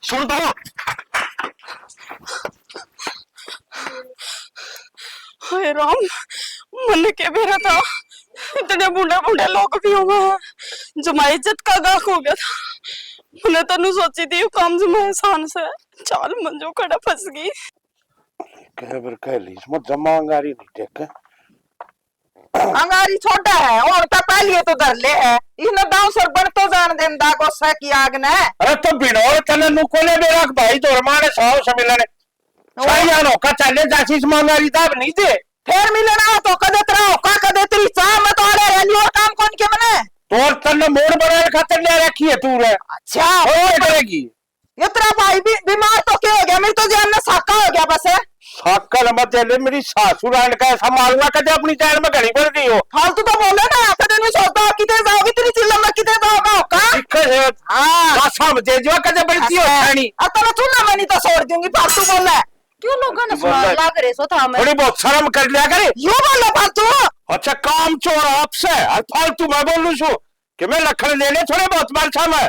सुन दो। हाय राम, मन के बेरा था इतने बूढ़े बूढ़े लोग भी हुए हैं। जमा इज्जत का गाक हो गया था। मैंने तनु सोची थी काम जमा एहसान से चाल मंजू खड़ा फंस गई। कहबर कह ली इसमें जमा अंगारी नहीं देख अंगारी छोटा है और तो पहले तो धर ले है इसने दाव सर बन तो जान देन दा गुस्सा की आग ने। अरे तो बिनोर तने नुकोले मेरा भाई तो रमाने साव से मिलने साई जानो का चले जासी मंगारी दाब नहीं दे फिर मिलना तो कदे तेरा का कदे तेरी चाह में तो आले रैली और काम कौन के मने तोर तने मोड़ बनाने खातिर ले रखी है तू रे। अच्छा हो करेगी ये तेरा भाई भी बीमार तो क्या हो गया मेरी तो जान में साका हो गया बस है। साकल मत ले मेरी सासुराल का संभालना कदे अपनी जान में घड़ी बढ़ गई हो। फालतू तो बोले ना कदे नहीं सोचता किते जाओगी तेरी चिल्ला में किते जाओगा का दिक्कत है। हां का समझे जो कदे बढ़ती हो खानी अब तो चुल्ला में नहीं तो छोड़ दूंगी फालतू बोलना क्यों लोगों ने सुना लाग रहे सो था मैं थोड़ी बहुत शर्म कर लिया करे यो बोलो फालतू। अच्छा काम चोर आपसे और फालतू मैं बोलूं छू कि मैं लखन ले ले थोड़े बहुत मारछा मैं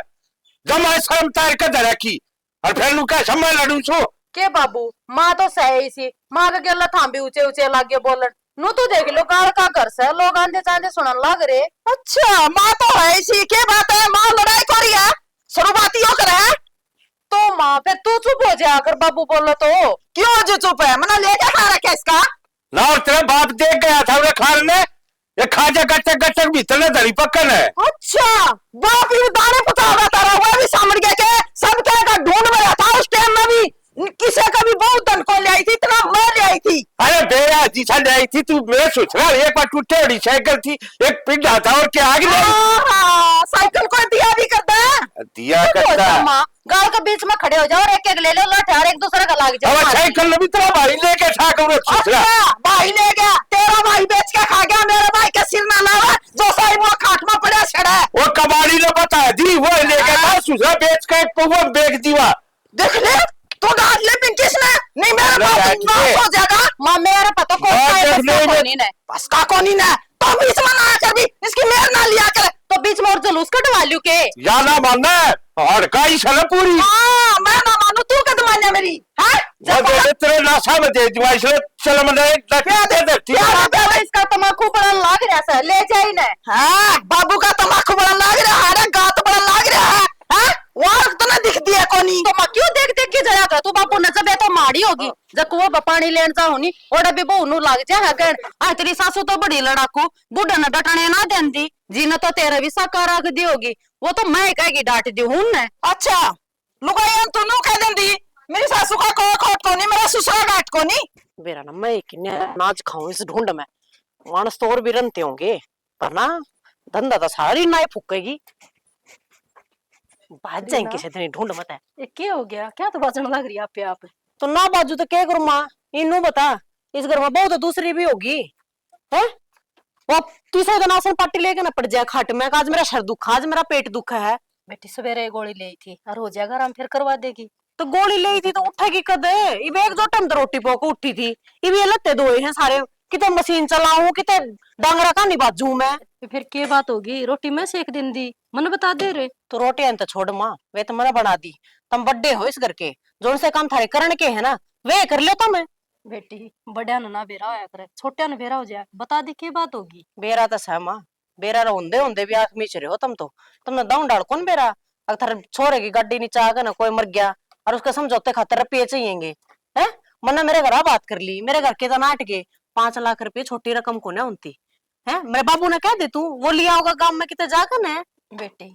जमा शर्म तार के धरे की और फिर लुका समय लड़ू छू के बाबू माँ तो सही सी माँ का गेला थाम भी ऊंचे ऊंचे लागे बोलन नु तो देख लो गाल का घर से लोग आंधे चांधे सुनन लाग रहे। अच्छा माँ तो है इसी के बात है माँ लड़ाई कर रही है शुरुआती हो कर है तो माँ फिर तू चुप हो जा अगर बाबू बोलो तो क्यों जो चुप है मना ले क्या खा रखा इसका ना और तेरा बाप देख गया था उन्हें खार ने ये खाजा गटक गटक भीतर ने धरी पक्कन है। अच्छा बाप ये दाने पता होगा तारा वो भी सामने गया के सब क्या का ढूंढ में था उस टाइम में भी किसे का भी बहुत धन को ले आई थी इतना मार ले आई थी। अरे बेया जिसा ले आई थी तू मैं सोच रहा एक बार टूटे बड़ी साइकिल थी एक पिंड था और क्या आगे ले साइकिल को दिया भी करता है दिया करता माँ गाल के बीच में खड़े हो जाओ और एक एक ले लो लठ और एक दूसरे का लाग जाओ। अब साइकिल भी तेरा भाई लेके था करो सोच रहा अच्छा भाई ले गया तेरा भाई बेच के खा गया मेरे भाई का सिर ना लावा जो साई वो खाट में पड़ा छड़ा वो कबाड़ी ने बताया दी वो लेके था सुझा बेच के वो बेच दीवा देख ले तो डाल ले पिंकिस ने नहीं मेरा बाप नाश हो जाएगा। माँ मेरा पता को बस का कोनी ने तो बीच में ना कर भी इसकी मेहर ना लिया कर तो बीच में और जुलूस कटवा लू के या ना मानना और काई सल पूरी हां मैं ना मानू तू कद मान्या मेरी हैं जब तेरे नासा में दे दिवा इसलिए चल मने क्या दे इसका तमाकू बड़ा लाग रहा है ले जाई ना। हां बाबू का तमाकू बड़ा लाग रहा है अरे गात बड़ा लाग रहा है हैं वहां तो ना दिख दिया कोनी तो मैं क्यों देख देख के जाया कर तू बापू नजर तो माड़ी होगी जब कुआ पानी लेन जाओ नी ओड़ा भी बहु नु लाग जा है आ तेरी सासू तो बड़ी लड़ाकू बुढ़ा न डटने ना देंदी जी ने तो तेरा भी साका रख दी होगी वो तो मैं कहेगी डांट दी हूं ने। अच्छा लुगाई तू नु कह देंदी मेरी सासू का को खोट कोनी मेरा ससुरा डांट कोनी बेरा ना मैं किन्ने नाच खाऊं इस ढूंढ में मानस तो और भी रनते होंगे पर ना धंधा तो सारी नाई फूकेगी बाज जाएंगे किसी दिन ढूंढ मत है ये क्या हो गया क्या तो बाजन लग रही है आप पे तो ना बाजू तो क्या करूं मां इन्नू बता इस घर में बहुत दूसरी भी होगी है वो तीसरे दिन आसन पट्टी लेके ना पड़ जाए खाट में आज मेरा सर दुखा आज मेरा पेट दुखा है बेटी सवेरे गोली ली थी और हो जाएगा आराम फिर करवा देगी तो गोली ली थी तो उठेगी कद इब एक दो टाइम तो रोटी पोक उठी थी इब ये लत्ते धोए हैं सारे किते मशीन चलाऊं किते डांगरा का नहीं बाजू मैं फिर क्या बात होगी रोटी मैं सेक दिन दी मन बता दे रे तो रोटी तो छोड़ माँ वे तो मैंने बना दी तुम बड्डे हो इस घर के जो से काम थारे करण के है ना वे कर ले तुम्हें बेटी बड़ा ना बेरा होया करे छोटा न बेरा हो जाए बता दी क्या बात होगी बेरा तो सह माँ बेरा होंदे होंदे भी आंख मीच रहे हो तुमने दाऊं डाल कौन बेरा अगर थारे छोरे की गड्डी नीचे आ गया ना कोई मर गया और उसका समझौते खातर रुपये चाहिए है मना मेरे घर बात कर ली मेरे घर के तो नाट के 5 लाख रुपए छोटी रकम को ना होती है मेरे बाबू ने कह दे तू वो लिया होगा गांव में कितने जाकर ना बेटी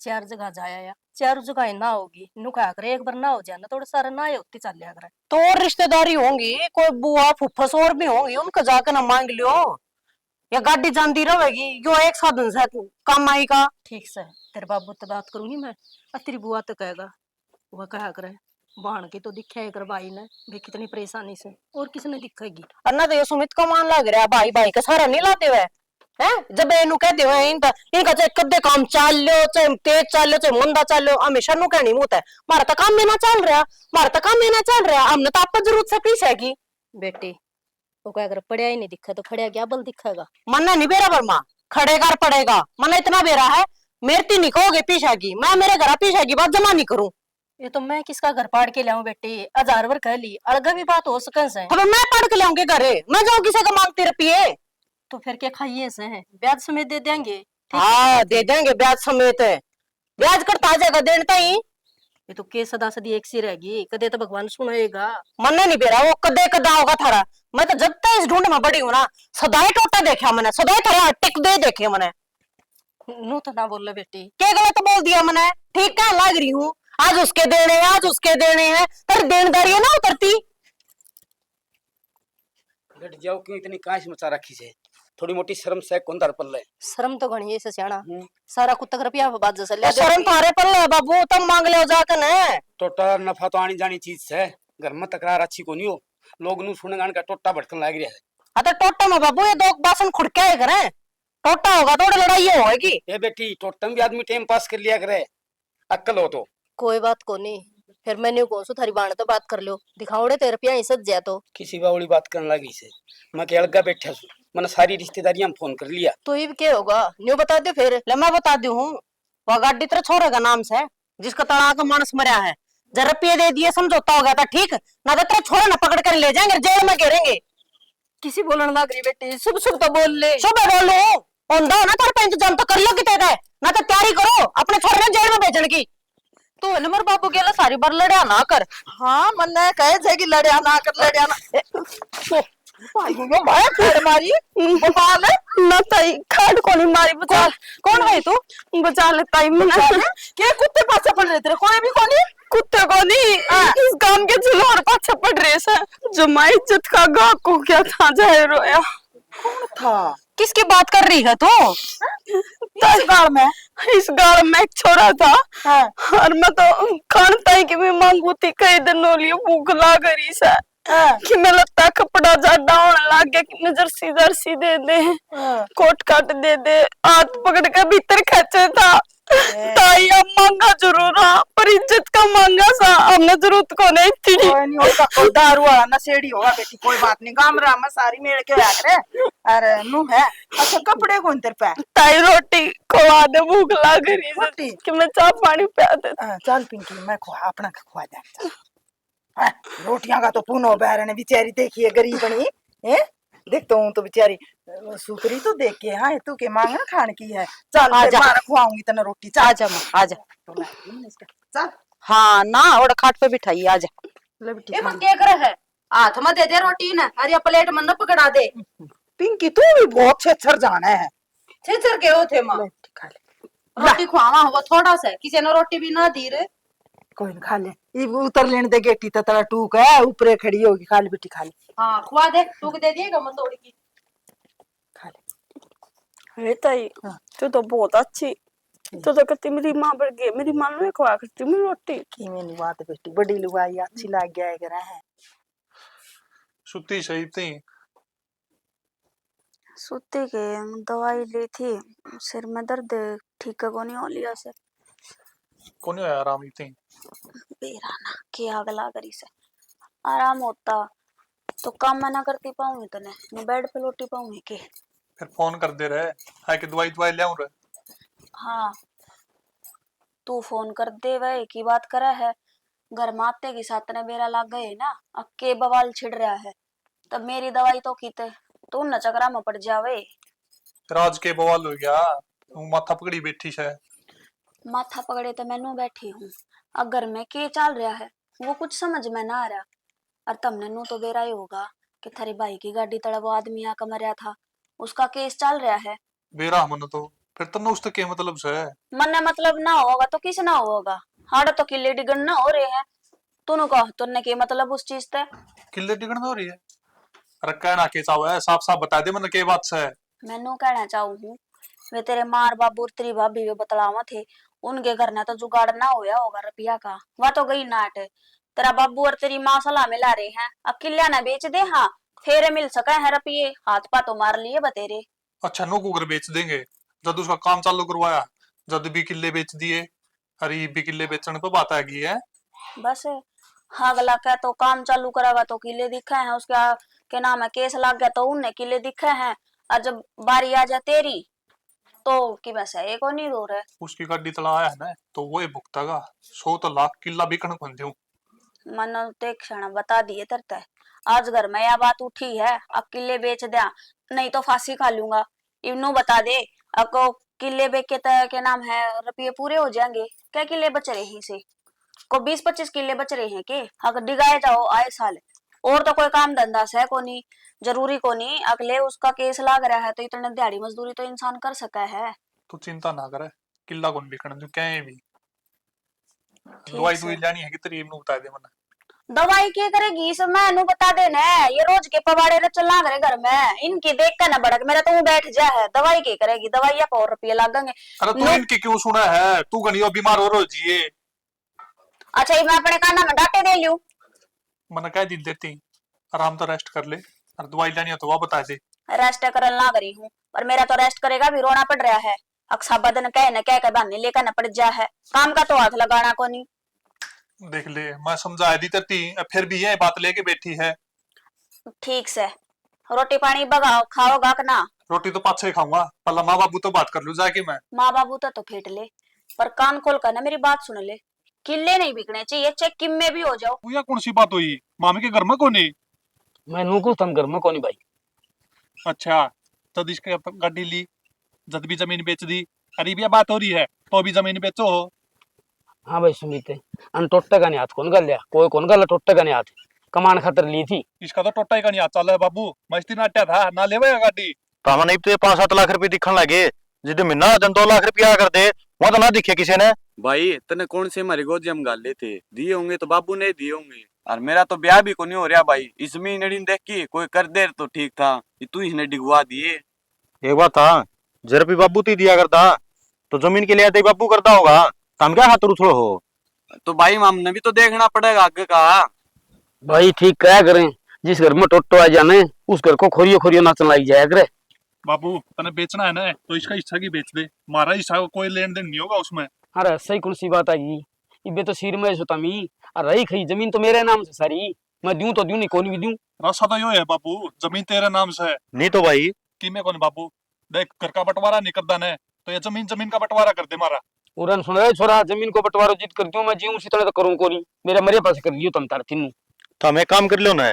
4 जगह जाया या 4 जगह ना होगी नुका कर एक बार ना हो जाए ना थोड़ा सारा ना होती चल लिया करे तो और रिश्तेदारी होंगी कोई बुआ फुफ्फस और भी होंगी उनका जाकर ना मांग लियो या गाड़ी जानती रहेगी यो एक साधन से काम आई का ठीक से तेरे बाबू तो बात करूंगी मैं तेरी बुआ तो कहेगा वह कहा करे बाण की तो दिखे कर भाई ने भी कितनी परेशानी से और किसने दिखेगी अन्ना तो ये सुमित को मान लग रहा है भाई भाई का सारा नहीं लाते हुए हैं जब इनु कहते हुए इनका चाहे कदे काम चल लो चाहे तेज चल लो चाहे मंदा चल लो हमेशा नु कहनी मुत है मारा तो काम में ना चल रहा मारा तो काम में ना चल रहा हमने तो आपको जरूरत से पीछे की बेटी वो क्या अगर पढ़िया ही नहीं दिखा तो खड़िया क्या बल दिखेगा मन्ना नहीं बेरा वर्मा खड़ेगा पड़ेगा मना इतना बेरा है मेरे नहीं कहोगे पीछा की मैं मेरे घर पीछा की बात जमा नहीं करूं ये तो मैं किसका घर पाड़ के लाऊं बेटी, 1000 बार कह ली, अलग भी बात हो सके से। अब मैं पढ़ के लाऊंगी घरे, मैं जाऊं किसी का मांगते रुपये? तो फिर क्या खाइए से, ब्याज समेत दे देंगे। हाँ दे देंगे ब्याज समेत, ब्याज कर ताजा देता ही। ये तो के सदा सदी एक सी रहेगी, कदे तो भगवान सुनाएगा। मन नहीं बेरा वो कदे कदा होगा थारा। मैं तो जब तक इस ढूंढ में बड़ी हूं ना, सदाई टोटा देखा मैंने, सदाई थारा टिक दे देखे मैंने। नू तो ना बोल बेटी। क्या गलत बोल दिया मैंने? ठीक क्या लग रही हूँ, आज उसके देने हैं, आज उसके देने हैं, पर देनदारी है ना उतरती। घट जाओ क्यों इतनी कांच मचा रखी है? थोड़ी मोटी शर्म से कौन दर पल्ले? शर्म तो घणी है से सियाना, सारा कुत्ता रुपया बात जैसे ले शर्म थारे पर ले बाबू, तब मांग ले जाकर न। टोटा नफा तो आनी जानी चीज है, घर में तकरार अच्छी को नहीं हो, लोग नु सुनेगा का टोटा भटकन लग रहा है। हाँ तो टोटा में बाबू ये दो बासन खुड़के आए करें, टोटा होगा तो लड़ाई होगी। ए बेटी टोटा में भी आदमी टाइम पास कर लिया करे, अक्ल हो तो। कोई बात को नहीं, फिर मैंने कौन सो थारी बाण तो बात कर लो, दिखाओड़े तेरे रुपया ही सज जाए तो। किसी बावड़ी बात करने लगी से, मैं के अलगा बैठा सु, मैंने सारी रिश्तेदारियां फोन कर लिया। तो ये क्या होगा, न्यू बता दो फिर। ले मैं बता दी हूँ, वो गाड़ी तेरे छोरे का नाम से, जिसका तड़ा का मानस मरा है, जब रुपये दे दिए समझौता हो गया था ठीक, ना तो तेरे छोरे ना पकड़ कर ले जाएंगे, जेल में गिरेंगे। किसी बोलने लग रही बेटी, शुभ शुभ तो बोल ले। सुबह बोलो ओंदा ना तेरे पे इंतजाम तो कर लो कि तेरे, ना तो तैयारी करो अपने छोरे ने जेल में भेजने की। तो नमर बाबू गेला सारी बार लड़या ना कर। हाँ मन कहे थे कि लड़या ना कर, लड़या ना। मैं फोड़ मारी गोपाल ना ताई खाड़ कोनी मारी, बचा कौन है तू? बचा ले ताई मना के कुत्ते पाछे पड़ रहे तेरे, कोई भी कोनी कुत्ते कोनी, इस गांव के जिलोर पाछे पड़ रहे से। जो माई इज्जत का गा को क्या था जाए रोया। कौन था? किसकी बात कर रही है तू? इस गांव में एक छोरा था, और मैं तो खान ताई की भी मांगू थी, कई दिनों लिए भूख लाग रही से, कि मैं लगता कपड़ा ज्यादा होने लग गया, कि जर्सी जर्सी दे दे, कोट काट दे दे, हाथ पकड़ के भीतर खेचे था। ताई अब मांगा जरूर हाँ, पर इज्जत का मांगा सा, हमने जरूरत को नहीं थी। कोई नहीं होगा, कोई दारू वाला नशेड़ी होगा बेटी, कोई बात नहीं, गामरा में सारी मेल के आ करे। अरे नू है, अच्छा कपड़े कौन तेरे पे? ताई रोटी खवा दे, भूख लग रही रोटी? है, कि मैं चाय पानी पिया दे। चल पिंकी मैं अपना खुआ दे। रोटियां का तो पुनो बहर ने बेचारी देखिए गरीबनी है, देखता हूँ तो बेचारी सुतरी तो देख के, हाँ तू के मांग खान की है। चल मार खुआऊंगी तेने रोटी, चल आजा मां आजा। चल हाँ ना और खाट पे बिठाई, आजा। ले बेटी ये क्या करे है, हाथ में दे दे रोटी ना, अरे प्लेट में न पकड़ा दे। पिंकी तू भी बहुत छेछर जाना है। छेछर के होते मां, खा ले रोटी खुआवा हुआ थोड़ा सा, किसी ने रोटी भी ना दी रे। कोई न खा ले, ये उतर लेने दे गेटी तो तेरा टूक है, ऊपरे खड़ी होगी, खा ले बेटी खा ले। हाँ खुआ दे, टूक दे दिएगा मैं तोड़ की। खा ले। अरे ताई तू तो बहुत अच्छी, तू तो कहती मेरी माँ बढ़ गई, मेरी माँ ने खुआ करती मेरी रोटी। की मेरी बात बेटी, बड़ी लुगाई अच्छी लग गया है करा है। सुती सही थी, सुते के दवाई ली थी, सिर में दर्द ठीक को नहीं हो लिया से। कोनी होया आराम ही थी। बेरा ना के आग लाग रही से, आराम होता तो काम मैं ना करती पाऊंगी, तने मैं बेड पे लोटी पाऊंगी के। फिर फोन कर दे रहे है कि दवाई दवाई ले आऊं रे। हाँ तू फोन कर दे, वह की बात करा है, घर माते की साथ ने बेरा लाग गए ना, अब के बवाल छिड़ रहा है, तब मेरी दवाई तो कीते तू न चकरा में पड़ जावे। राज के बवाल हो गया, तू माथा पकड़ी बैठी है। माथा पकड़े तो मैनू बैठी हूँ, अगर में के चल रहा है वो कुछ समझ में ना आ रहा, और तमने नू तो बेरा ही होगा कि थारी भाई की गाड़ी तड़ा वो आदमी आकर मरा था, उसका केस चल रहा है। बेरा मन तो फिर तन्ने उससे के मतलब से? मन मतलब ना होगा तो किस ना होगा, हाड़ तो किले डिगन ना हो रहे हैं, तूने कहा तुमने के मतलब उस चीज ते? किले टिकन हो रही है, अरे कहना के चाहो है, साफ साफ बता दे मन के बात से। मैनू कहना चाहू हूँ, वे तेरे मार बाबू और तेरी भाभी वे बतलावा थे, उनके घर ने तो जुगाड़ ना होया होगा रुपया का, वह तो गई नाट। तेरा बाबू और तेरी माँ सलाह मिला रहे हैं, अब किल्या ना बेच दे, हाँ फेरे मिल सके है रुपये, हाथ पा तो मार लिए बतेरे। अच्छा नो कुकर बेच देंगे, जब उसका काम चालू करवाया जब भी किले बेच दिए, अरे भी किले बेचने पे बात आ गई है। बस हाँ गला क्या तो काम चालू करावा तो किले दिखे हैं, उसका के नाम है केस लग गया तो उनने किले दिखे हैं, और जब बारी आ जा तेरी तो कि मैं सही को नहीं दूर है। उसकी गाड़ी तला आया है ना तो वो ही भुगतेगा। 100 तो लाख किला बिकन कौन दूं। मन तो एक क्षण बता दिए तरता है। आज घर में यह बात उठी है, अब किले बेच दिया, नहीं तो फांसी खा लूंगा। इवनू बता दे, अब को किले बेच के नाम है रुपये पूरे हो जाएंगे। क्या किले बच रहे हैं से को 20-25 किले बच रहे हैं के अगर डिगाए जाओ आए साल। और तो कोई काम धंधा से को नहीं, जरूरी को नहीं अगले उसका केस लाग रहा है तो इतने दिहाड़ी मजदूरी तो इंसान कर सका है। तू चिंता ना करे, किला कौन बिकन दूं कहीं भी। ठीक दवाई से। दुई लेनी है कि तेरी इवनू बता दे मने। दवाई क्या करेगी इस मैं नु बता देना है, ये रोज के पवाड़े ने चला करे घर में इनकी देख कर ना भड़क मेरा तो बैठ जा है। दवाई क्या करेगी, दवाई या 100 रुपये लागेंगे। अरे तू इनकी क्यों सुना है, तू गनियो बीमार हो रो जिए। अच्छा ये मैं अपने काना में डांटे दे लूं। मने कह दी देती आराम तो रेस्ट कर ले, और दवाई लेनी है तो वो बता दे। रेस्ट करल ना करी हूँ पर मेरा तो रेस्ट करेगा भी रोना पड़ रहा है। अक्सा बदन कह न कह के बहाने लेकर न पड़ जा है, काम का तो हाथ लगाना को नहीं। देख ले मैं समझा दी तेती, फिर भी ये बात लेके बैठी है। ठीक से रोटी पानी बगाओ खाओगा कि ना। रोटी तो पाछे खाऊंगा, पहला माँ बाबू तो बात कर लू जाके मैं। माँ बाबू तो फेंट ले पर कान खोल कर ना मेरी बात सुन ले। किले नहीं बिकने चाहिए, चाहे किम में भी हो जाओ। तू या कौन सी बात हुई, मामी के घर में कोनी। मैं नूकू तम घर में कोनी भाई। अच्छा जद इसके गाड़ी ली, जद भी जमीन बेच दी, अरे भी बात हो रही है तो भी जमीन बेचो हो। हाँ भाई सुमित अन टोटे का नहीं हाथ कौन कर लिया, कोई कौन कर टोटे का नहीं हाथ, कमान खातर ली थी। इसका तो टोटा ही का नहीं हाथ चल है बाबू, मस्ती नाट्या था ना ले गाड़ी। तो हम नहीं तो 5-7 लाख रुपए दिखन लगे, जिद महीना 2 लाख रुपया कर दे वहां तो ना दिखे किसी ने। भाई तने कौन से हमारे गोद हम गाल लेते दिए होंगे तो बाबू ने दिए होंगे। और मेरा तो ब्याह भी को नहीं हो रहा भाई, इस महीने देख के कोई कर दे तो ठीक था, तू इसने डिगवा दिए। एक बात था, जर भी बाबू ती दिया करता तो जमीन के लिए बाबू करता होगा, हम क्या हाथ उछलो हो। तो भाई हमने भी तो देखना पड़ेगा आगे का। भाई ठीक क्या करें, जिस घर में टोटो आ जाने उस घर को खोरियो खोरियो नाचन लग जाया करे। बाबू तने बेचना है ना तो इसका हिस्सा की बेच दे, हमारा हिस्सा कोई लेन देन नहीं होगा उसमें। अरे सही कौन सी बात आई, इबे तो सिर में सोता मी और रही खई जमीन तो मेरे नाम से सारी, मैं दूं तो दूं नहीं कौन भी दूं। रास्ता तो यो है बाबू, जमीन तेरे नाम से है। नहीं तो भाई कि मैं कौन बाबू, देख घर का बंटवारा नहीं करता ने तो ये जमीन का बंटवारा कर दे मारा। उरन सुन रहे छोरा, जमीन को बंटवारा जीत कर दूं, मैं जीऊं उसी तरह तो करूं कोनी, मेरे मरे पास कर लियो तुम तार तीनों। तो हमें काम कर लो ना,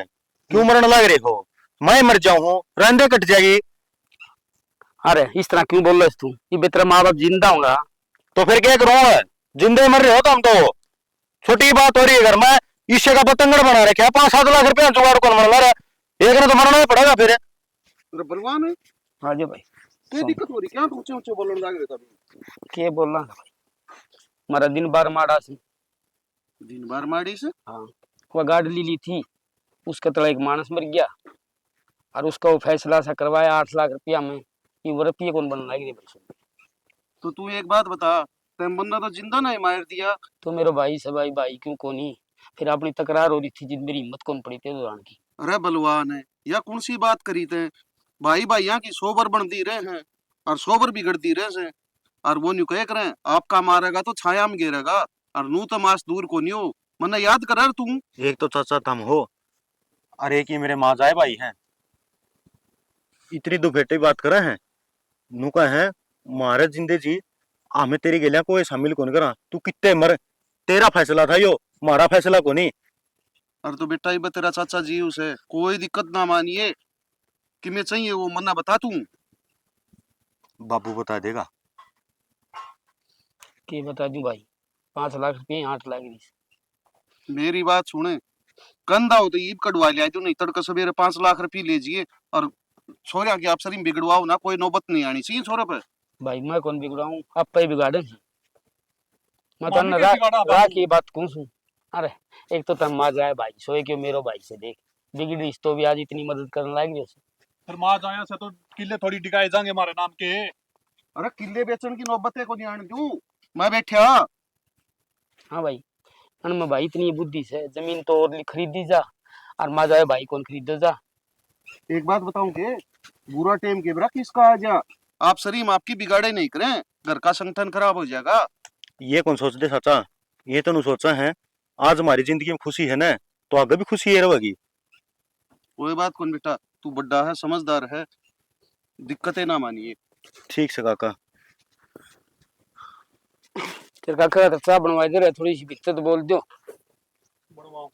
क्यों मरण लग रहे हो, मैं मर जाऊं रहने कट जाएगी। अरे इस तरह क्यों बोल रहे तू, ये तेरा माँ बाप जिंदा होगा तो फिर क्या करूं, जिंदे मर रहे हो तो हम तो छोटी बात हो रही है घर में, ईशे का पतंगड़ बना रखे 5-7 लाख रुपया जुगाड़ कौन बना रहा है, एक ने तो मरना ही पड़ेगा फिर। बलवान है हाँ जी भाई। क्या दिक्कत हो रही, क्या ऊंचे ऊंचे बोलने लग रहे तभी। के बोल रहा भाई, हमारा दिन बार माड़ा से दिन भर माड़ी से। हाँ वो गाड़ी ली थी, उसका तला एक मानस मर गया और उसका वो फैसला सा करवाया 8 लाख रुपया में, ये वो रुपये कौन बनना है भाई। तो तू एक बात बता, तेम बंदा तो जिंदा नहीं मार दिया। तो मेरे भाई से भाई क्यों कोनी, फिर अपनी तकरार हो रही थी जिन मेरी हिम्मत कौन पड़ी थे दौरान की। अरे बलवान है या कौन सी बात करी थे, भाई भाई यहाँ की सोबर बन दी रहे हैं और सोबर बिगड़ दी रहे से। और वो न्यू कह रहे आपका मारेगा तो छाया में गिरेगा, और नू तो मास दूर को नहीं हो, मन्ना याद कर तू। एक तो चाचा तुम हो और एक ही मेरे माँ जाए भाई हैं, इतनी दो बेटे बात करे हैं नुका है मारे जिंदे जी, हमें तेरी गेलिया कोई शामिल कौन करा, तू कितने मर, तेरा फैसला था यो, हमारा फैसला को नहीं। और तो बेटा ये तेरा चाचा जी उसे कोई दिक्कत ना मानिए कि मैं चाहिए वो मन्ना बता तू। बाबू बता देगा। के बता दूं भाई, 5 लाख रुपये 8 लाख मेरी बात सुने, कंधा हो तो ईब कटवा लिया तू, नहीं तड़का सवेरे 5 लाख रुपये लीजिए और छोरा की आप सरी बिगड़वाओ ना, कोई नौबत नहीं आनी चाहिए छोरा पे। भाई मैं कौन बिगड़ाऊं, आप पे बिगाड़े मैं तो मामी ना के बिगाड़ा रा बाबू। की बात कौन सुन। अरे एक तो तम जाए भाई सोए क्यों मेरो भाई से देख बिगड़ी तो भी आज इतनी मदद करने लग गई। फिर माँ जाया से तो किले थोड़ी डिगाए जाएंगे हमारे नाम के। अरे किले बेचने की नौबत है को नहीं आने दूं, मैं बैठा। हाँ भाई में भाई इतनी बुद्धि से जमीन तो और खरीदी जा और माँ जाए भाई कौन खरीदे जा। एक बात बताऊं के, बुरा टेम के बरा किसका आ जा, आप सरीम आपकी बिगाड़े नहीं करें, घर का संगठन खराब हो जाएगा। ये कौन सोच दे चाचा, ये तो नहीं सोचा है आज हमारी जिंदगी में खुशी है ना तो आगे भी खुशी है रहेगी। कोई बात कौन बेटा, तू बड्डा है समझदार है, दिक्कतें ना मानिए। ठीक से काका, तेरे काका का चाह बनवा दे रहे, थोड़ी सी बित्ते तो बोल दो। बनवाओ।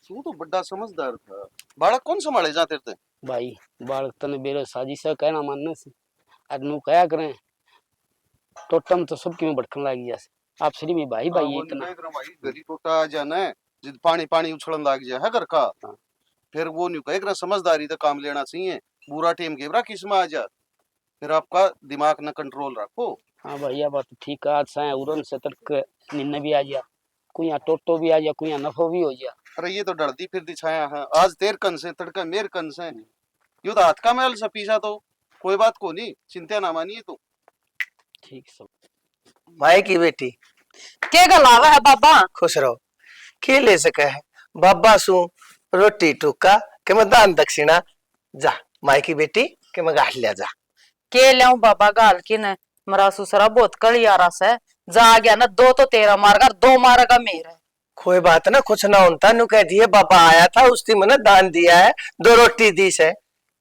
तू तो बड़ा समझदार था। बालक कौन संभाले जाते थे? भाई बालक तने बेरो साजिश है कहना मानने से अनु कया करें टोटम तो सबकी में भटकन लग गया आप श्री में भाई भाई वो इतना देख रहा भाई, गरी टोटा आ जाना है, जिद पानी पानी उछलन लग जाए है घर का। फिर वो न्यू कह रहा समझदारी तो काम लेना चाहिए। बुरा टीम के बरा किस्म आ जा, फिर आपका दिमाग न कंट्रोल रखो। हाँ भैया बात तो ठीक है। आज साय उड़न से तड़क निन्न भी आ जा, कोई यहाँ टोटो भी आ जा, कोई यहाँ नफो भी हो जा। अरे ये तो डरती फिर दिछाया है, आज तेर कन से तड़का मेर कन से। यू तो हाथ का मैल सा पीछा तो कोई बात को नहीं, चिंता ना मानिए तो। ठीक सब माई की बेटी के गलावा है बाबा? खुश रहो। के ले सके है बाबा सु रोटी टुका के मैं दान दक्षिणा जा। माई की बेटी के मैं गाठ लिया जा। के लियाऊं बाबा गाल की न, मरा ससुरा बहुत कलियारा से जा गया ना, दो तो तेरा मारेगा, दो मारेगा मेरा। कोई बात ना, कुछ ना होता नु कह दिए बाबा आया था उसने मैंने दान दिया है, 2 रोटी दी से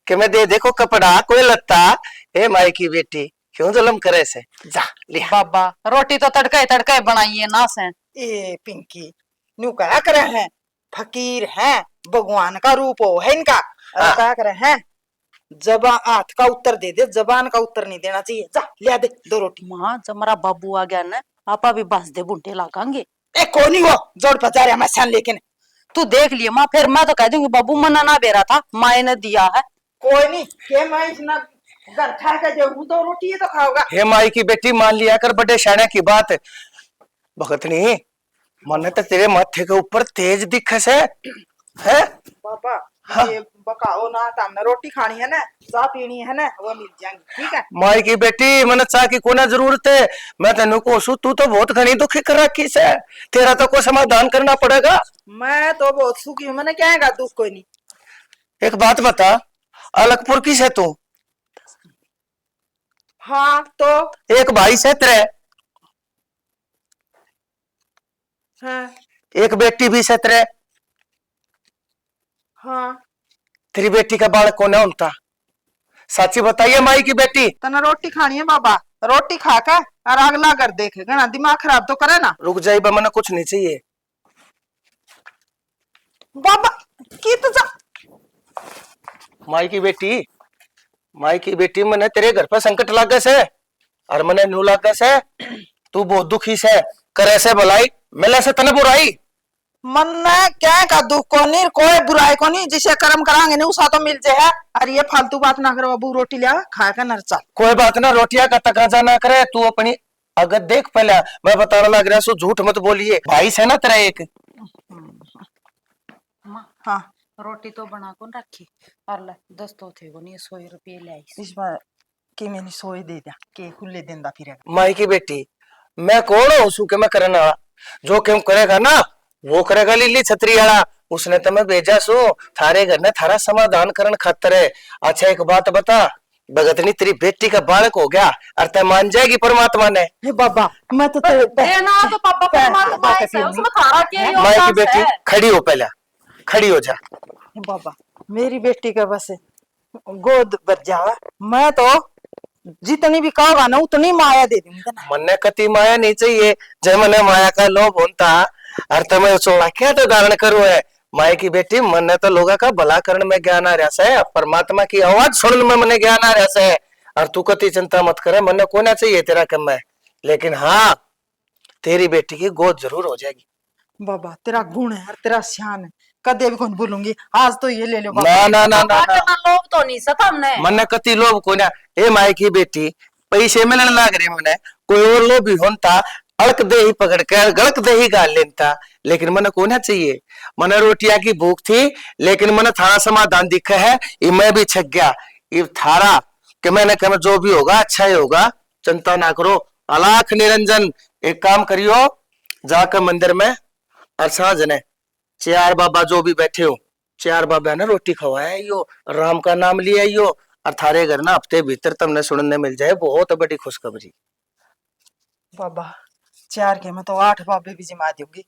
कि मैं दे देखो कपड़ा कोई लत्ता। ए माई की बेटी क्यों जुल्म करे से, जा लिया। बाबा रोटी तो तड़के तड़के बनाई है ना से। ए पिंकी न्यू क्या करे हैं, फकीर हैं, भगवान का रूप हो है इनका। और क्या करे हैं, जबान हाथ का उत्तर दे दे, जबान का उत्तर नहीं देना चाहिए। जा लिया दे 2 रोटी। माँ जब मेरा बाबू आ गया ना, आपा भी बस दे बुंटे लागांगे। ए कोनी वो जोड़ पचा रहा मैं सन, लेकिन तू देख लिए माँ, फिर मैं तो कह दूंगी बाबू मना ना बेरा था, माए ने दिया है। कोई नहीं के मैं इतना घर खा के जो 2 रोटी ही तो खाओगा। हे माई की बेटी मान लिया कर बड़े शाने की बात। भगतनी मन तो तेरे माथे के ऊपर तेज दिखे से है। पापा हाँ। ये बकाओ ना, हमने रोटी खानी है ना, चाह पीनी है ना, वो मिल जाएंगी ठीक है। माई की बेटी मन चाह की कोना जरूरत है, मैं तेन कोसू तू तो बहुत घनी दुखी कर रखी से, तेरा तो कोई समाधान करना पड़ेगा। मैं तो बहुत सुखी हूँ, मैंने क्या है दुख कोई नहीं। एक बात बता, अलकपुर की से तू? हाँ तो एक भाई से तेरे, हाँ एक बेटी भी से तेरे। हाँ तेरी बेटी का बालक कौन है उनका? सच्ची बताइए माई की बेटी। तना रोटी खानी है बाबा, रोटी खा कर और अगला कर देखे घना दिमाग खराब तो करे ना। रुक जाई बमन, कुछ नहीं चाहिए। बाबा की तो जा। माई की बेटी, माई की बेटी मने तेरे घर पर संकट लागे से और मने न्यू लागे से, तू बहुत दुखी से करे से भलाई मिले से तने बुराई। मन ने क्या का दुख को नहीं, कोई बुराई को नहीं, जिसे कर्म करांगे नहीं उसा तो मिल जाए। अरे ये फालतू बात ना करो बाबू, रोटी लिया खा कर नर चल। कोई बात ना, रोटियां का तकाजा ना करे, तू अपनी अगर देख पहले मैं बताने लग रहा सो झूठ मत बोलिए। भाई से ना तेरा एक। हाँ रोटी तो बना कौन रखी, और ले 10 तो थे वो नहीं, 100 रुपये ले आई। इस बार कि मैंने सोए दे दिया के खुले देंदा फिरेगा। माई की बेटी मैं कौन हूँ सू के मैं करने वाला, जो क्यों करेगा ना वो करेगा लिल्ली छतरी वाला। उसने तो मैं भेजा सो थारे घर ने थारा समाधान करने खातर है। अच्छा एक बात बता, भगतनी तेरी बेटी का बालक हो गया और तय मान जाएगी परमात्मा ने? हे बाबा मैं तो देना तो पापा परमात्मा है, उसमें थारा क्या योगदान माई की बेटी है? खड़ी हो, पहले खड़ी हो जा। हे बाबा मेरी बेटी का बस गोद भर जावा, मैं तो जितनी भी कहोगा ना उतनी माया दे दूंगी ना। मन्ने कति माया नहीं चाहिए, जय मने माया का लोभ होता और तमें सोड़ा क्या तो धारण करो है। माई की बेटी मन्ने तो लोगों का भला करने में ज्ञान आ रहा है, परमात्मा की आवाज सुनने में मने ज्ञान आ रहा है। और तू कति चिंता मत करे, मन्ने को ना चाहिए तेरा कम है, लेकिन हाँ तेरी बेटी की गोद जरूर हो जाएगी। बाबा तेरा गुण है और तेरा शान है, कदे भी कौन भूलूंगी। आज तो ये ले लो बाबा। ना ना ना ना, पापा ना। का लोभ तो नहीं सता हमने। मन्ने कति लोभ को ना, ए माई की बेटी पैसे मिलने लग रहे मने, कोई और लोभ भी होता अड़क दे ही पकड़ कर गड़क दे ही गाल लेता, लेकिन मने को ना चाहिए। मने रोटिया की भूख थी, लेकिन मने थारा समाधान दिखा है, ये मैं भी छक गया। ये थारा कि मैंने कहा जो भी होगा अच्छा ही होगा, चिंता ना करो। अलाख निरंजन एक काम करियो, जाकर मंदिर में और साँझ ने 4 बाबा जो भी बैठे हो, 4 बाबा ने रोटी खवाया यो, राम का नाम लिया यो, और थारे घर ना हफ्ते भीतर तुमने सुनने मिल जाए बहुत बड़ी खुशखबरी। बाबा 4 के मैं तो 8 बाबे भी जिमा दूंगी,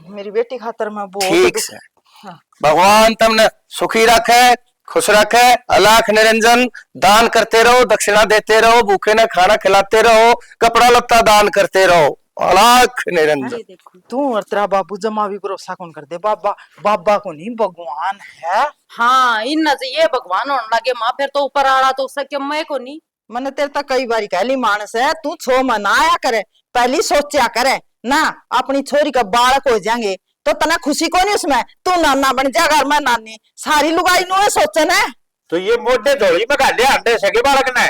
मेरी बेटी खातर मैं बहुत ठीक से हाँ। भगवान तुमने सुखी रखे, खुश रखे, अलाख निरंजन। दान करते रहो, दक्षिणा देते रहो, भूखे ने खाना खिलाते रहो, कपड़ा लत्ता दान करते रहो, अलाख निरंजन। तू और तेरा बाबू जमा भी भरोसा कौन कर दे बाबा, बाबा को नहीं भगवान है। हाँ इन ये भगवान होने लगे माँ, फिर तो ऊपर आ रहा तो उससे क्यों मैं को नहीं। मैंने तेरे तक कई बारी कहली मानस है, तू छो मना आया करे, पहली सोचा करे ना अपनी छोरी का बालक हो जाएंगे तो तना खुशी को नहीं उसमें, तू नाना बन जा घर में नानी, सारी लुगाई नु सोचन है। तो ये मोटे धोली में गाले अंडे सके बालक ने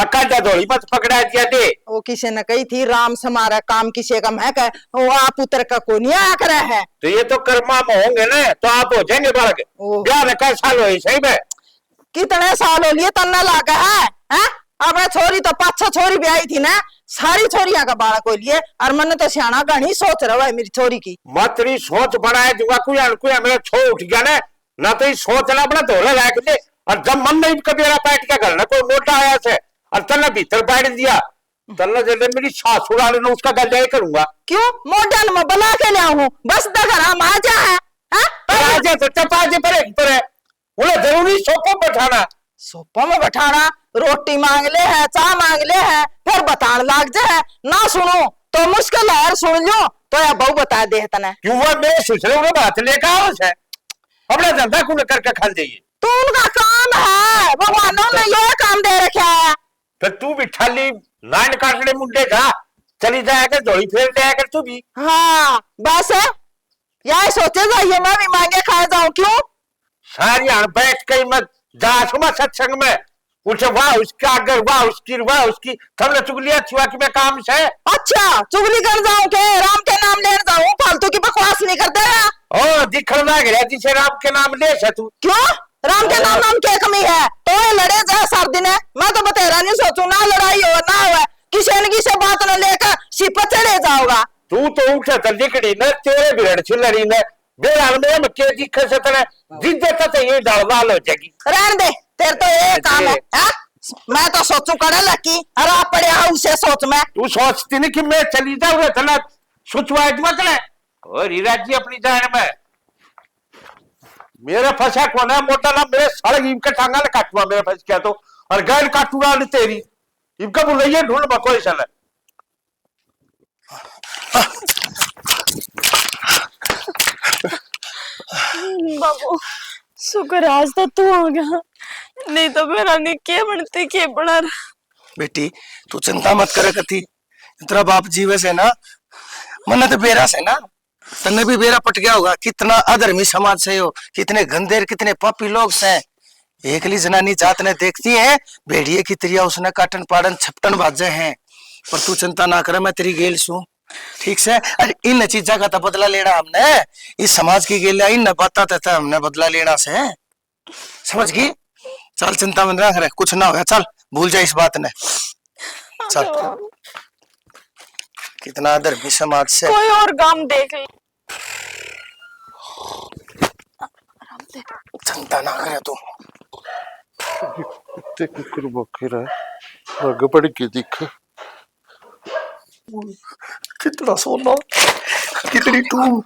अक्का धोली मत पकड़ा दिया दे। वो किसी ने कही थी राम समारा काम किसी का मैं कह, वो आप उतर का को नहीं आया करे है। तो ये तो कर्मा में होंगे ना, तो आप हो जाएंगे बालक। ब्याह में कई साल हुए सही में? कितने साल हो लिए तन्ना लागा है, हैं? अब छोरी तो 5-6 छोरी भी आई थी ना, सारी छोरियां का बालक हो लिए, और मैंने तो सियाना गणी सोच रहा है मेरी छोरी की। मत तेरी सोच बनाए जुआ कोई मेरा छो उठ गया ना तो ये सोच ना अपना धोला लायक दे। और जब मन नहीं कभी बैठ के घर ना कोई मोटा आया से और तन्ना भीतर बैठ दिया, तन्ना जल्दी मेरी सासुरा ने उसका गल करूंगा। क्यों मॉडर्न में बना के लिया हूँ, बस दघरा आजा है, आजा तो चपाजे पर है, उन्हें जरूरी सोपो बैठाना, सोपा में बैठाना, रोटी मांग ले है, चाय मांग ले है, फिर बतान लाग जाए, ना सुनो तो मुश्किल है, सुन लो तो या बहु बता दे तने। क्यों वो मेरे ससुरे को बात लेकर आओ से अपना धंधा कुल करके खल जाइए। तो उनका काम है, भगवानों ने ये काम दे रखा है। फिर तू भी खाली लाइन काटने मुंडे जा चली जाया कर, दौड़ी फेर जाया कर तू भी। हाँ बस यही सोचे जाइए मैं भी मांगे खाए जाऊं। क्यों सारी बैठ के मत जा सुमा सत्संग में उसे वाह उसका अगर वाह उसकी थमने चुगलियां छुआ कि मैं काम से। अच्छा चुगली कर जाऊं के राम के नाम ले जाऊं, फालतू की बकवास नहीं करते है। ओ दिखल ना गया जिसे राम के नाम ले से तू। क्यों राम के नाम क्या कमी है, तो ये लड़े जा सार दिन है, मैं तो बतेरा नहीं सोचू ना लड़ाई हो ना हो, किसी न किसी बात न लेकर सिपा चढ़े जाओगा। तू तो उठे तल्लीकड़ी न तेरे बिरड़ छिलरी न बेराल में के दिखे से तने जिद्दे तो ये डालवाल हो जाएगी। रहन दे तेरे तो ये काम है, हा? मैं तो सोचू करे लकी अरे आप पड़े उसे सोच में। तू सोचती नहीं कि मैं चली जाऊंगा तना सुचवा मत ले और हीरा जी अपनी जान में मेरा फंसा कौन है मोटा ना मेरे सड़क इनका टांगा ने काटवा मेरा फंस गया तो और गैर काटूंगा ने तेरी इनका बुलाइए ढूंढ बकोई सल। बाबू शुक्र आज तो तू आ गया, नहीं तो मेरा नहीं के बनते के बना। बेटी तू चिंता मत करे कथी, तेरा बाप जीवे से ना मन तो बेरा से ना तन्ने भी बेरा पट गया होगा। कितना अधर्मी समाज से हो, कितने गंदे कितने पापी लोग से। एकली जनानी जात ने देखती है भेड़िए की त्रिया उसने काटन पाड़न छपटन बाजे हैं, पर तू चिंता ना करे मैं तेरी गेल सू ठीक से। अरे इन चीजा का तो बदला लेना हमने, इस समाज की गेल इन बाता था हमने बदला लेना से, समझ गई। चल चिंता में ना करे, कुछ ना होगा, चल भूल जाए इस बात ने। चल कितना अधर्मी समाज से। कोई और काम देख ले, चिंता ना करे तू। आगे बढ़ के दिख कितना सोना कितनी टूम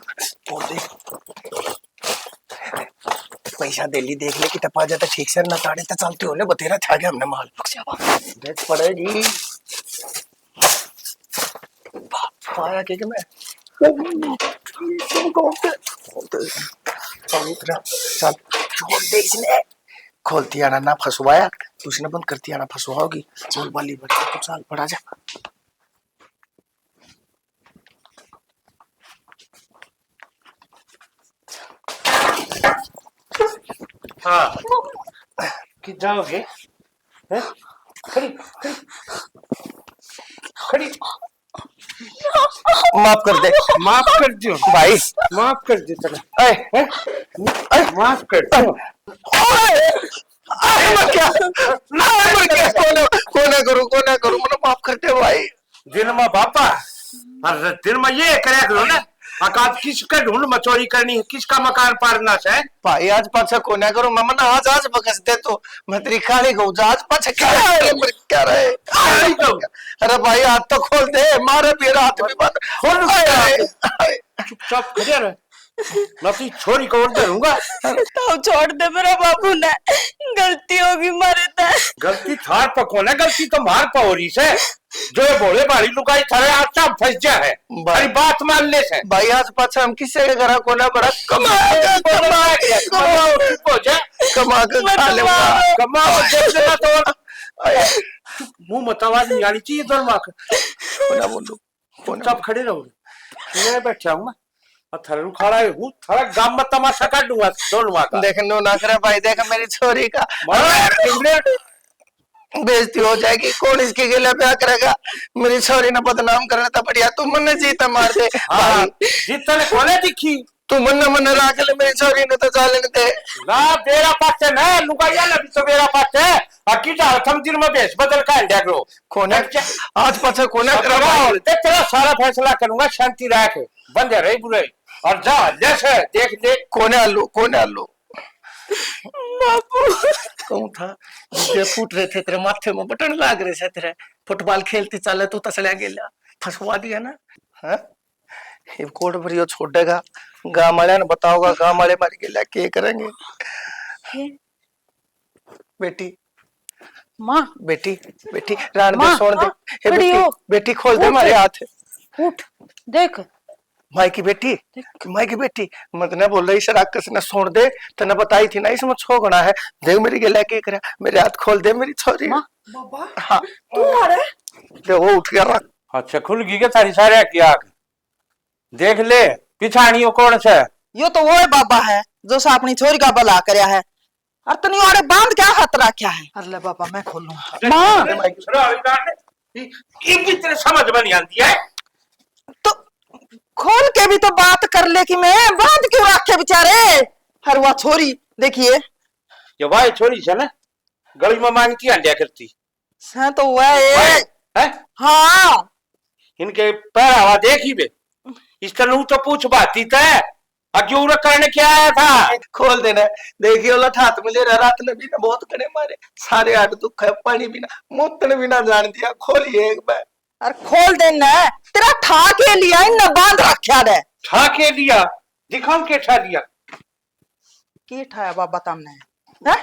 पैसा दे ली, देख ले कि टपा जाता ठीक से ना ताड़े तो चलते होने बतेरा छा गया हमने माल बेच पड़ेगी। आया के मैं चल छोड़ दे इसने, खोलती आना ना फंसवाया उसने, बंद करती आना फंसवाओगी। चल बाली बढ़ तो चल पड़ा जा। हाँ कि जाओगे खड़ी खड़ी खड़ी माफ कर दे, माफ कर दियो भाई माफ कर दे तेरा माफ कर दो। क्या कोने करूं मतलब माफ करते भाई। दिन में बापा और दिन में ये करे करो ना अकाद किसका ढूंढ मचोरी करनी है, किसका मकान पारना है भाई। आज पाछा कोने करूं मैं मना आज बकस दे तो मैं तेरी खाली गऊ आज पाछा क्या रहे। अरे भाई हाथ तो खोल दे, मारे मेरा हाथ भी बंद खोल। चुपचाप खड़े रहे मैं अपनी छोरी को और धरूंगा। तो छोड़ दे मेरा बाबू ने, गलती होगी मारे ता। गलती थार पर कौन है, गलती तो मार पर हो रही से। जो ये भोले भारी लुगाई थारे आटा फंस जा है, अरे बात मान ले से। भाई आज पाछा हम किसी के घर को ना बड़ा कमा के खा लेगा। कमाओ देना तो मुंह मतवाद नहीं आनी चाहिए दोनों माँ कोना बोलो चुपचाप खड़े रहो। मैं बैठा हूँ और थारे खड़ा हूँ, थारा गांव में तमाशा काट दूंगा दोनों माँ का। देख नो ना करे भाई, देख मेरी छोरी का बेइज्जती हो जाएगी। कौन इसके गिला ब्याह करेगा? मेरी छोरी ने बदनाम करना था बढ़िया। तू मन जीता मार दे हाँ, जीतने कोने दिखी तू मन राख ले, मेरी छोरी ने तो जा लेने दे ना। बेरा पाते ना लुगाइया ना भी तो बेरा पाते अकीटा थम दिन में बेस बदल का इंडिया करो कोने आज पाछा कोने ते तेरा सारा फैसला करूंगा। शांति रख, बंद रही बुरे और जा जैसे देख ले कोने आलू बापू कहूं था जे फूट रहे थे तेरे माथे में बटन लाग रहे से तेरे। फुटबॉल खेलती चले तू तसल्या गेला, फंसवा दिया ना। हाँ ये कोड भरियो छोड़ेगा, गांव वाले ने बताओगा, गांव वाले मार गेला के करेंगे। बेटी माँ बेटी बेटी रान दे, माँ, छोड़ दे। हे खड़ी बेटी हो। बेटी खोल दे उठ। मारे हाथ। उठ देख माई की बेटी मत न बोल रही सर आकस ने छोड़ दे। तने बताई थी ना इसमें छोगना है। देख मेरी गेला के करे, मेरे हाथ खोल दे मेरी छोरी। बाबा हाँ तू मारे दे वो उठ गया। अच्छा खुल गई के थारी सारे की आग देख ले पिछाड़ियों कौन से। यो तो वो बाबा है जो सा अपनी छोरी का भला करया है। और तनी आड़े बांध क्या हाथ रखा है। अरे बाबा मैं खोलूं। माँ ये भी तेरे समझ में नहीं आती है। तो खोल के भी तो बात कर ले कि मैं बांध क्यों रखे बेचारे। हर वह छोरी देखिए ये भाई छोरी से ना गली में मांगती अंडिया करती है तो वह है। हाँ इनके पैर हवा देखी बे इसका नू तो पूछ बाती तय अजूर करने क्या आया था। खोल देना देखिए वाला हाथ में ले रहा। रात ने भी ना बहुत कड़े मारे, सारे हाथ दुख है, पानी भी ना मुतन भी ना जान दिया। खोलिए एक बार। अरे खोल देना तेरा ठा के लिया इन बांध रखा दे। ठा के लिया दिखाऊं के ठा दिया के ठाया बाबा तुमने है?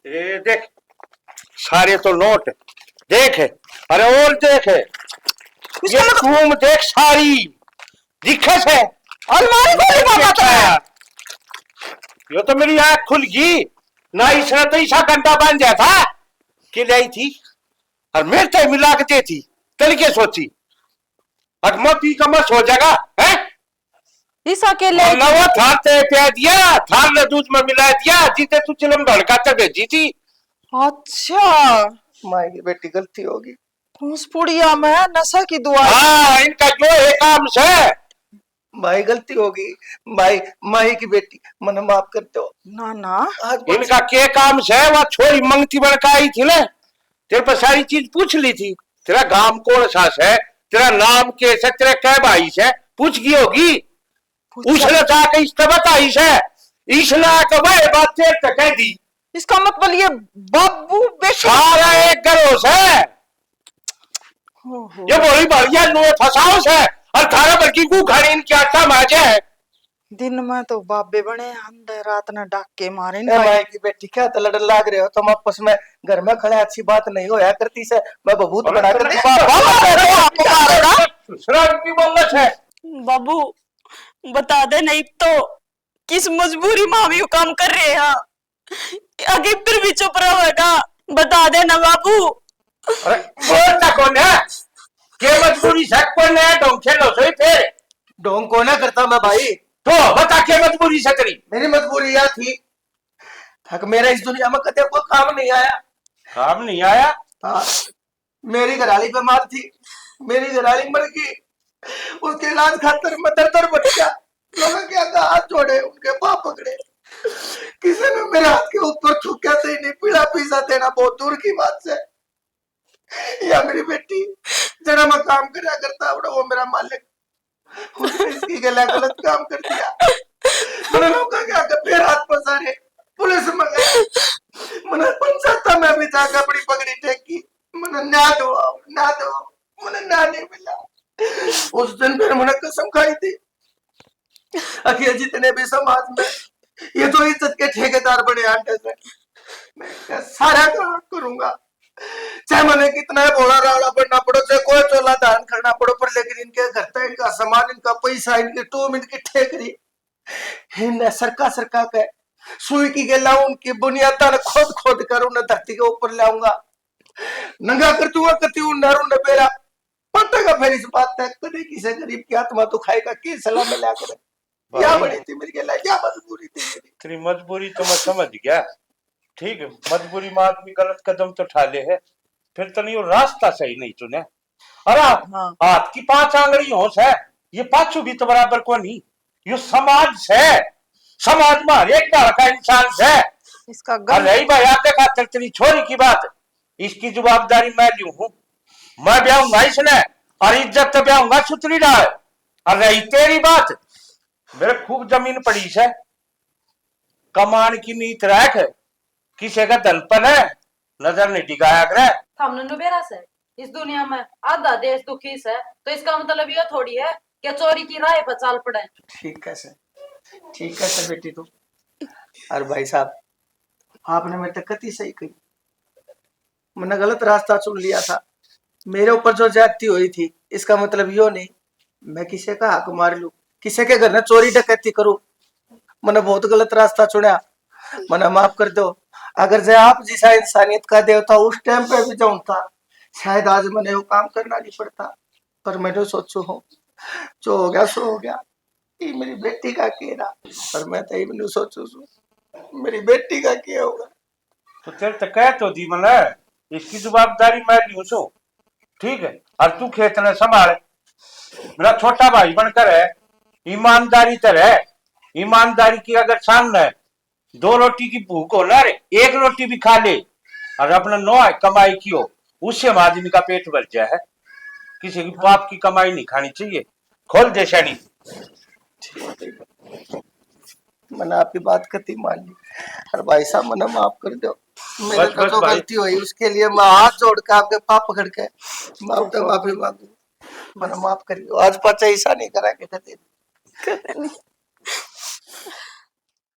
ये देख सारे तो नोट देख है। अरे और देख है ये तुम देख सारी दिखे से अलमारी खोली बाबा तुमने। ये तो मेरी आंख खुल गई ना। इसने तो ऐसा घंटा बन जाता था कि लाई थी और मेरे तो मिला के दे थी तल के सोची अगमा पी का मत हो जाएगा है। इस अकेले वो थार ते पे दिया थार ने दूध में मिला दिया जीते तू चिलम धड़काते भेजी थी। अच्छा माई की बेटी गलती होगी। उस पुड़िया में नशा की दुआ। हाँ इनका जो है काम से भाई गलती होगी। भाई माई की बेटी मन माफ कर दो ना ना आज इनका के काम से वह छोरी मंगती बड़का आई थी ना तेरे पर सारी चीज पूछ ली थी। तेरा गांव कौन सा है, तेरा नाम कैसे, तेरा क्या भाई से पूछ गई होगी। उसने जाके इसने बताई से इसने आके वह बात तेरे तक कह दी। इसका मतलब ये बाबू बेशक सारा एक गरोस है। ये बोली बढ़िया नुए फसाओ से और थारा बल्कि को घड़ी इनकी आटा माजे है। दिन में तो बाबे बने अंदर रात ने डाक के मारे माई की बेटी क्या तो लड़ लाग रहे हो तुम आपस में। घर में खड़े अच्छी बात नहीं होया करती से। मैं बबूत बना कर बाबू बता दे नहीं तो किस मजबूरी में हम यू काम कर रहे हैं। आगे फिर भी चुप रहेगा बता दे ना बाबू। अरे बोलता कौन है के मजबूरी से कौन है ढोंग खेलो सही फिर ढोंग को ना करता मैं भाई। तो बता के मजबूरी से तेरी। मेरी मजबूरी यह थी कि मेरा इस दुनिया में कदे कोई काम नहीं आया। काम नहीं आया। हाँ मेरी घरवाली बीमार थी, मेरी घरवाली मर गई। उसके इलाज खातर मैं दर बच गया। लोगों क्या हाथ जोड़े उनके पाँव पकड़े, किसी ने मेरे हाथ के ऊपर छुक्या से नहीं पीड़ा पीसा देना बहुत दूर की बात से। या मेरी बेटी जरा मैं काम करा करता वो मेरा मालिक उसने इसकी गला गलत काम कर दिया। मैंने लोगों क्या फिर हाथ पसारे पुलिस में गए। मैंने पंचायत में भी जाकर अपनी पगड़ी टेकी। मैंने ना दो मैंने ना नहीं मिला। उस दिन फिर मैंने कसम खाई थी अखिल जितने भी समाज में ये तो इज्जत के ठेकेदार बने आंटे से मैं क्या सारा काम करूंगा, चाहे मैंने कितना भोला रावड़ा बनना पड़ो, चाहे कोई चोला दान करना पड़ो, पर लेकिन इनके घर का, इनका सामान, इनका पैसा, इनकी टूम, इनकी ठेकरी इन्हें सरका के सुई की गेला उनकी बुनियाद खोद खोद कर उन्हें धरती के ऊपर लाऊंगा, नंगा कर दूंगा कति नर उन्हें बेरा पटेगा। फिर इस बात तक कभी किसी गरीब की आत्मा तो खाएगा की सलाह में ला कर क्या बड़ी थी मेरी गेला, क्या मजबूरी थी मेरी। तेरी मजबूरी तो मैं समझ गया, ठीक है, मजबूरी में आदमी गलत कदम तो उठा ले है, फिर तो नहीं वो रास्ता सही नहीं चुने। अरे हाथ की 5 आंगली होश है, ये पांचों भी तो बराबर को नहीं, ये समाज से, समाज में हर एक तरह का इंसान है। इसका रही भाई आप देखा तेरी छोरी की बात, इसकी जवाबदारी मैं लूं हूं, मैं ब्याहूंगा इसने और इज्जत तो ब्याहूंगा सुतरी डाल। और रही तेरी बात, मेरे खूब जमीन पड़ी है, कमान की नीत रख, किसी का धनपन है नजर नहीं टिकाया करे। हमने नुबेरा से इस दुनिया में आधा देश दुखी से, तो इसका मतलब ये थोड़ी है कि चोरी की राह पर चाल पड़े। ठीक है बेटी तू। और भाई साहब आपने मेरे तक कति सही कही, मैंने गलत रास्ता चुन लिया था, मेरे ऊपर जो ज्यादती हुई थी इसका मतलब यो नहीं मैं किसी का हक मार लूं, किसी के घर में चोरी डकैती करूं, मैंने बहुत गलत रास्ता चुना, मैंने माफ कर दो। अगर जो आप जैसा इंसानियत का देवता उस टाइम पे भी जाऊं था, शायद आज मैंने वो काम करना नहीं पड़ता, पर मैं जो सोचू हूँ जो हो गया सो हो गया, ये मेरी बेटी का केरा, पर मैं तो ये सोचू मेरी बेटी का क्या होगा। तो तेरे तो कह तो दी मैंने, इसकी जवाबदारी मैं लूं सो, ठीक है, और तू खेत ने संभाल, मेरा छोटा भाई बनकर है, ईमानदारी तर है, ईमानदारी की अगर सामने है, 2 रोटी की भूख हो ना रे, 1 रोटी भी खा ले और अपना 9 कमाई की हो, उससे आदमी का पेट भर जाए है, किसी की बाप की कमाई नहीं खानी चाहिए। खोल दे शनी। मैंने आपकी बात कती मान ली, और भाई साहब मैंने माफ कर दो, मेरे को जो गलती हुई उसके लिए मैं हाथ जोड़ के आपके पाप पकड़ के माफी मांगू, मैंने माफ करियो, आज 5 ऐसा नहीं करा के